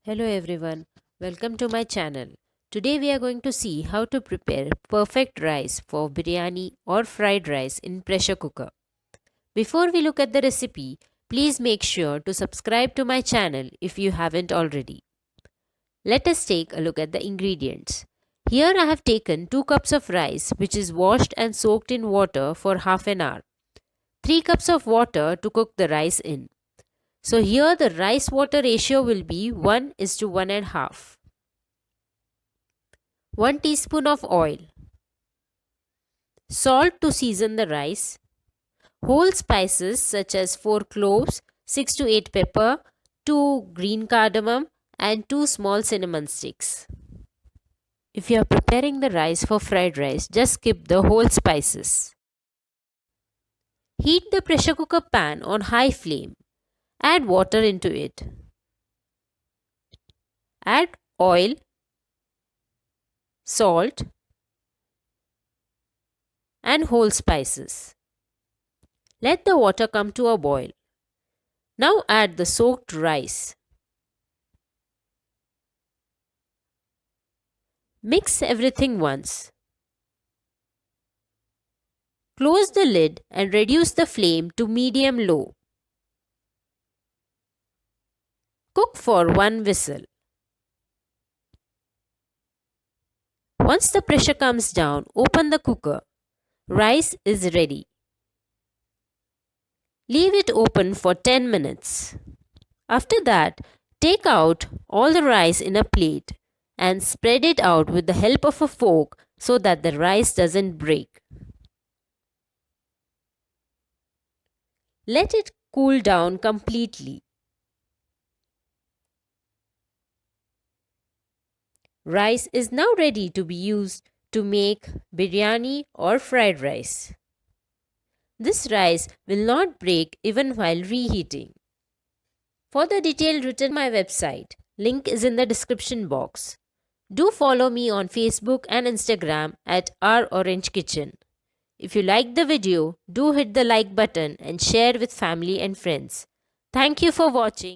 Hello everyone, welcome to my channel. Today we are going to see how to prepare perfect rice for biryani or fried rice in pressure cooker. Before we look at the recipe, please make sure to subscribe to my channel if you haven't already. Let us take a look at the ingredients. Here I have taken 2 cups of rice which is washed and soaked in water for half an hour. 3 cups of water to cook the rice in. So here the rice water ratio will be 1 is to 1 and half. 1 teaspoon of oil, salt to season the rice, whole spices such as 4 cloves, 6 to 8 pepper, 2 green cardamom and 2 small cinnamon sticks. If you are preparing the rice for fried rice, just skip the whole spices. Heat the pressure cooker pan on high flame. Add water into it. Add oil, salt and whole spices. Let the water come to a boil. Now add the soaked rice. Mix everything once. Close the lid and reduce the flame to medium-low. Cook for 1 whistle. Once the pressure comes down, open the cooker. Rice is ready. Leave it open for 10 minutes. After that, take out all the rice in a plate and spread it out with the help of a fork so that the rice doesn't break. Let it cool down completely. Rice is now ready to be used to make biryani or fried rice. This rice will not break even while reheating. For the detail written on my website, link is in the description box. Do follow me on Facebook and Instagram at Our Orange Kitchen. If you like the video, do hit the like button and share with family and friends. Thank you for watching.